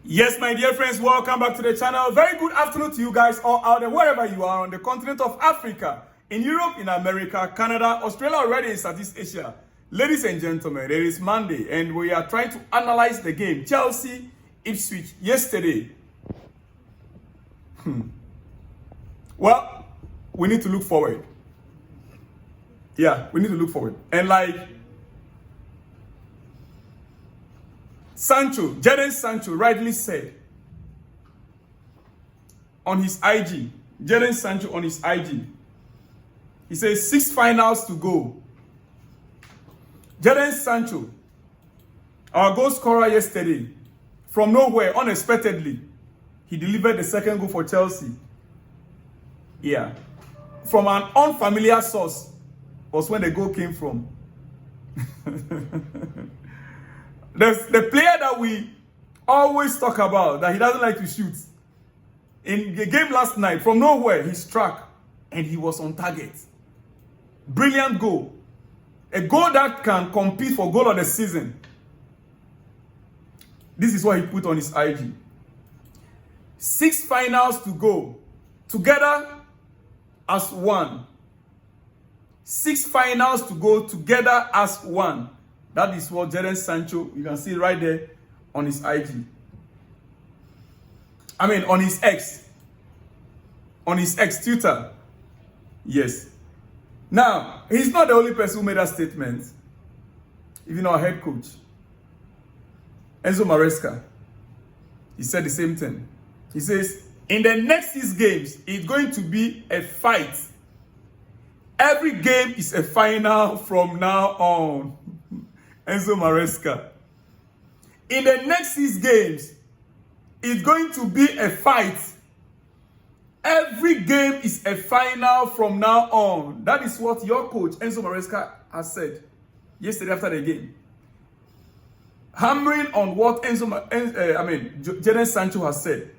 Yes, my dear friends, welcome back to the channel. Very good afternoon to you guys all out there, wherever you are on the continent of Africa, in Europe, in America, Canada, Australia, already in Southeast Asia. Ladies and gentlemen, it is Monday, and we are trying to analyze the game. Chelsea, Ipswich, yesterday. Well, we need to look forward. Yeah, we need to look forward. And like Jadon Sancho rightly said on his IG, Jadon Sancho on his IG, he says 6 finals to go. Jadon Sancho, our goal scorer yesterday, from nowhere, unexpectedly, he delivered the second goal for Chelsea. Yeah. From an unfamiliar source was when the goal came from. The player that we always talk about, that he doesn't like to shoot. In the game last night, from nowhere, he struck and he was on target. Brilliant goal. A goal that can compete for goal of the season. This is what he put on his IG. 6 finals to go. Together as one. 6 finals to go together as one. That is what Jadon Sancho, you can see right there on his IG. I mean, on his X. On his X Twitter. Yes. Now, he's not the only person who made that statement. Even our head coach, Enzo Maresca, he said the same thing. He says, in the next 6 games, it's going to be a fight. Every game is a final from now on. Enzo Maresca. In the next 6 games, it's going to be a fight. Every game is a final from now on. That is what your coach, Enzo Maresca, has said yesterday after the game. Hammering on what Jadon Sancho has said.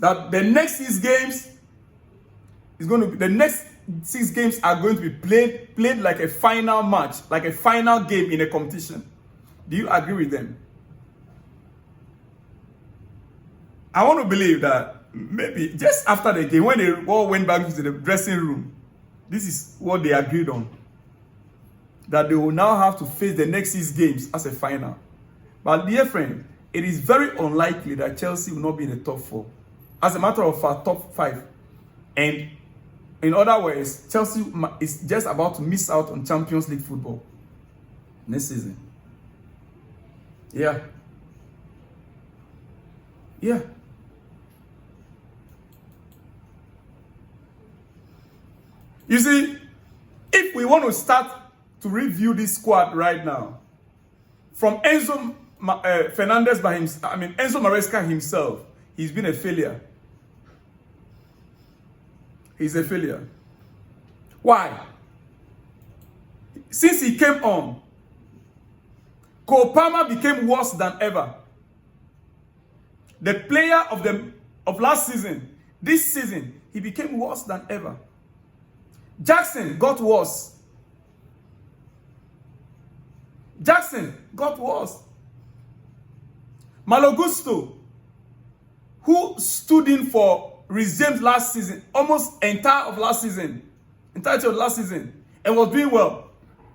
That the next 6 games is going to be, the next 6 games are going to be played like a final match, like a final game in a competition. Do you agree with them? I want to believe that maybe just after the game, when they all went back to the dressing room, this is what they agreed on. That they will now have to face the next 6 games as a final. But dear friend, it is very unlikely that Chelsea will not be in the top 4. As a matter of fact, top 5. And in other words, Chelsea is just about to miss out on Champions League football next season. Yeah. Yeah. You see, if we want to start to review this squad right now, from Enzo Fernandez Enzo Maresca himself, he's been a failure. He's a failure. Why? Since he came on, Cole Palmer became worse than ever. The player of last season, this season, he became worse than ever. Jackson got worse. Jackson got worse. Malo Gusto, who stood in for James last season, almost entirety of last season, and was doing well.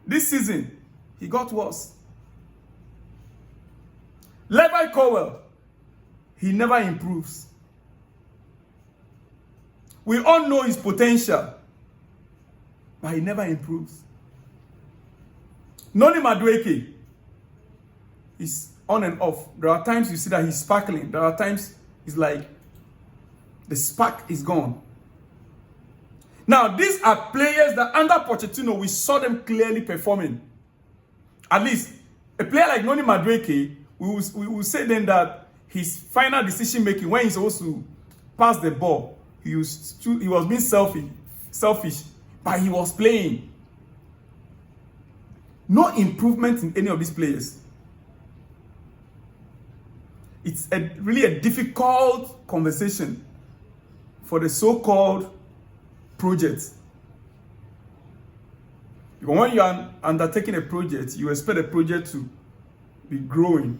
This season, he got worse. Levi Colwill, he never improves. We all know his potential, but he never improves. Noni Madueke is on and off. There are times you see that he's sparkling. There are times it's like the spark is gone. Now, these are players that under Pochettino, we saw them clearly performing. At least, a player like Noni Madueke, we will say then that his final decision making, when he's supposed to pass the ball, he was being selfish, but he was playing. No improvement in any of these players. It's really a difficult conversation for the so-called project. Because when you are undertaking a project, you expect the project to be growing.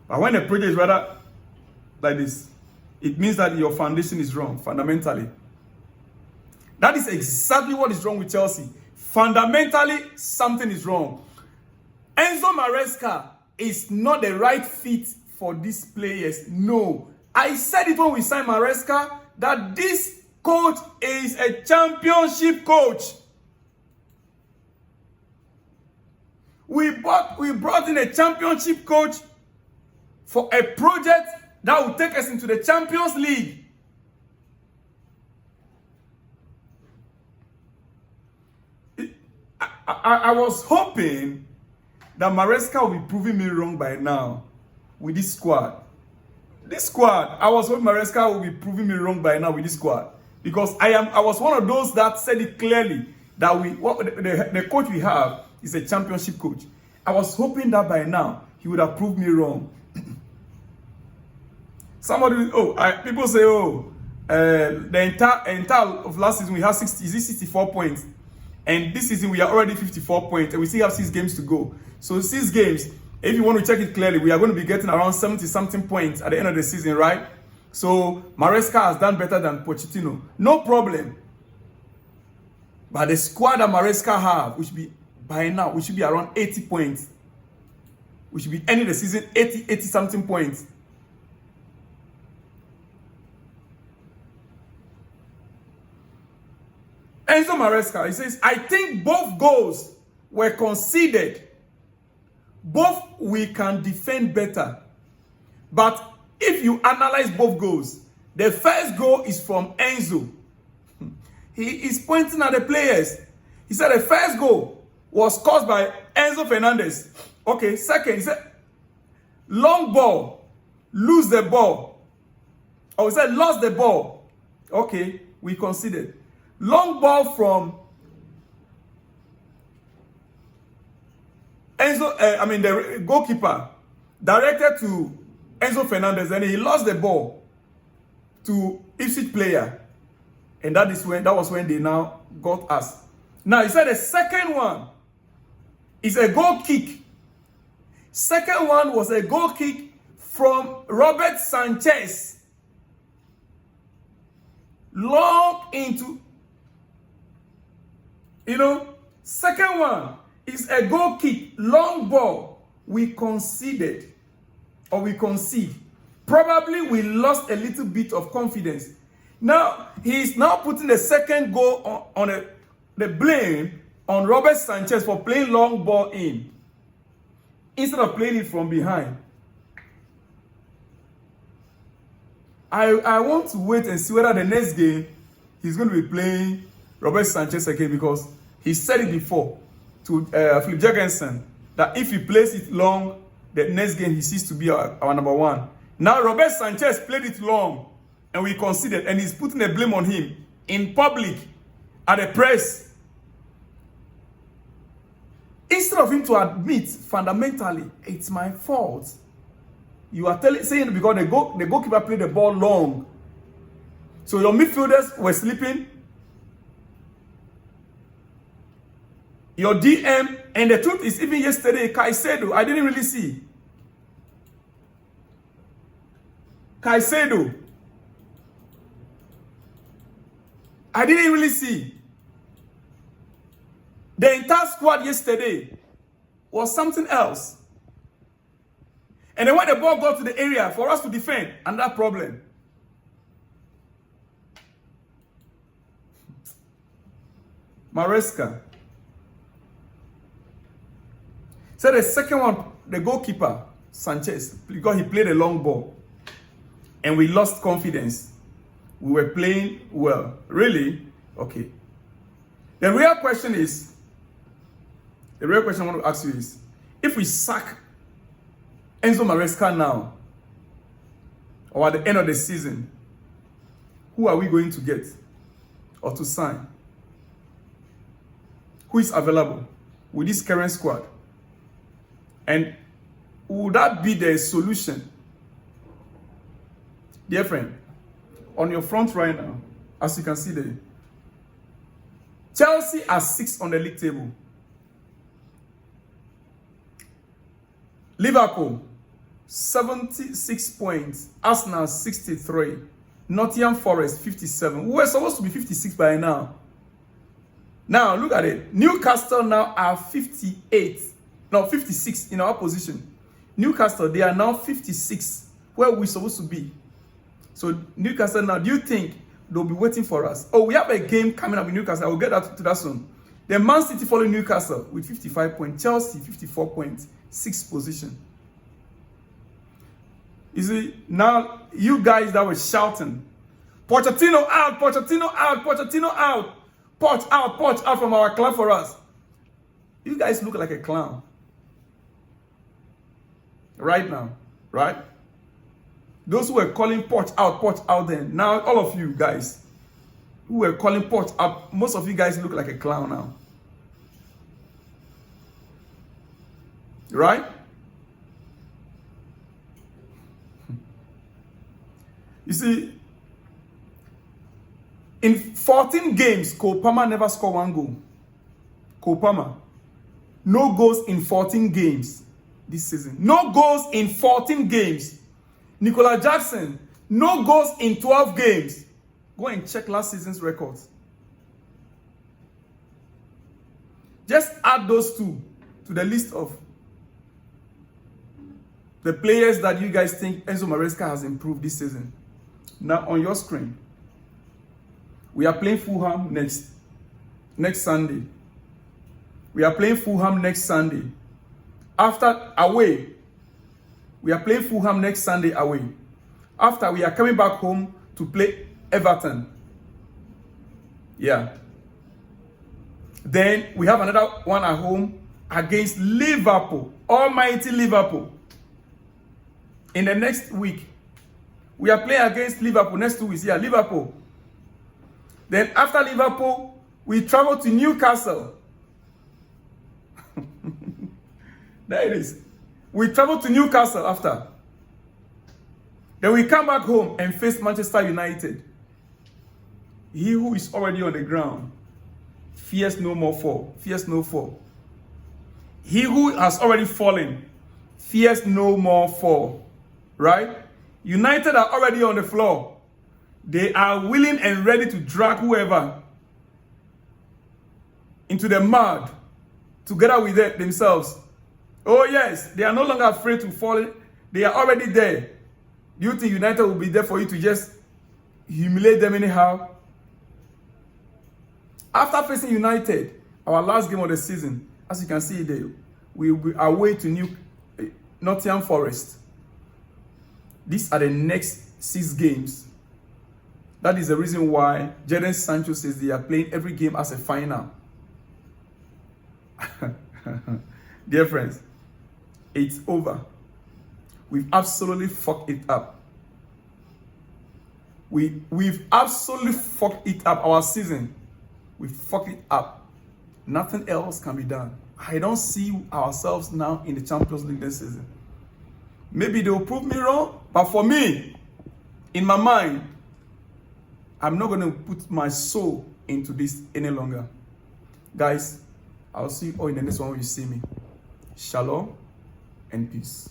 But when the project is rather like this, it means that your foundation is wrong, fundamentally. That is exactly what is wrong with Chelsea. Fundamentally, something is wrong. Enzo Maresca is not the right fit for these players. No. I said it when we signed Maresca, that this coach is a championship coach. We brought in a championship coach for a project that will take us into the Champions League. I was hoping that Maresca will be proving me wrong by now with this squad. I was hoping Maresca will be proving me wrong by now with this squad. Because I was one of those that said it clearly that the coach we have is a championship coach. I was hoping that by now he would have proved me wrong. People say, the entire of last season we have 64 points. And this season we are already 54 points and we still have 6 games to go. So 6 games, if you want to check it clearly, we are going to be getting around 70-something points at the end of the season, right? So Maresca has done better than Pochettino. No problem. But the squad that Maresca have, which be by now, we should be around 80 points. We should be ending the season 80-something points. Enzo Maresca, he says, I think both goals were conceded. Both we can defend better. But if you analyze both goals, the first goal is from Enzo. He is pointing at the players. He said the first goal was caused by Enzo Fernandez. Okay, second, he said, long ball, lose the ball. He said, lost the ball. Okay, we conceded. Long ball from the goalkeeper directed to Enzo Fernandez, and he lost the ball to Ipswich player, and that was when they now got us. Now he said the second one is a goal kick. Second one was a goal kick from Robert Sanchez, long into. Second one is a goal kick, long ball. We conceded, or we concede. Probably we lost a little bit of confidence. Now, he is now putting the second goal on the blame on Robert Sanchez for playing long ball in, instead of playing it from behind. I want to wait and see whether the next game he's going to be playing Robert Sanchez again, because he said it before to Philip Jorgensen that if he plays it long, the next game he ceases to be our number one. Now Robert Sanchez played it long and we conceded, and he's putting the blame on him in public at the press. Instead of him to admit fundamentally, it's my fault. You are saying because the goalkeeper played the ball long. So your midfielders were sleeping. Your DM, and the truth is, even yesterday, Caicedo, I didn't really see. Caicedo, I didn't really see. The entire squad yesterday was something else. And then when the ball got to the area for us to defend, another problem. Maresca. So the second one, the goalkeeper, Sanchez, because he played a long ball and we lost confidence. We were playing well. Really? Okay. The real question I want to ask you is, if we sack Enzo Maresca now, or at the end of the season, who are we going to get or to sign? Who is available with this current squad? And would that be the solution? Dear friend, on your front right now, as you can see there, Chelsea are 6 on the league table. Liverpool 76 points. Arsenal 63. Nottingham Forest 57. We were supposed to be 56 by now. Now look at it. Newcastle now are 58. No, 56 in our position. Newcastle, they are now 56 where we're supposed to be. So Newcastle now, do you think they'll be waiting for us? Oh, we have a game coming up in Newcastle. I will get to that soon. Then Man City following Newcastle with 55 points. Chelsea 54 points. 6th position. You see, now you guys that were shouting, Pochettino out, Pochettino out, Pochettino out, Poch out from our club for us. You guys look like a clown. Right now, right? Those who were calling Poch out then, now all of you guys who were calling Poch out, most of you guys look like a clown now. Right? You see, in 14 games, Cole Palmer never scored 1 goal. Cole Palmer. No goals in 14 games this season. No goals in 14 games. Nicola Jackson, no goals in 12 games. Go and check last season's records. Just add those two to the list of the players that you guys think Enzo Maresca has improved this season. Now on your screen, we are playing Fulham next Sunday. We are playing Fulham next Sunday. After away, we are playing Fulham next Sunday away. After, we are coming back home to play Everton. Yeah. Then we have another one at home against Liverpool. Almighty Liverpool. In the next week, we are playing against Liverpool. Next 2 weeks, yeah, Liverpool. Then after Liverpool, we travel to Newcastle. There it is. We travel to Newcastle after. Then we come back home and face Manchester United. He who is already on the ground fears no more fall. Fears no fall. He who has already fallen fears no more fall. Right? United are already on the floor. They are willing and ready to drag whoever into the mud together with themselves. Oh yes, they are no longer afraid to fall. They are already there. Do you think United will be there for you to just humiliate them anyhow? After facing United, our last game of the season, as you can see there, we will be away to Nottingham Forest. These are the next 6 games. That is the reason why Jadon Sancho says they are playing every game as a final. Dear friends, it's over. We've absolutely fucked it up. We've absolutely fucked it up, our season. We fucked it up. Nothing else can be done. I don't see ourselves now in the Champions League this season. Maybe they'll prove me wrong, but for me, in my mind, I'm not going to put my soul into this any longer. Guys, I'll see you all in the next one when you see me. Shalom and peace.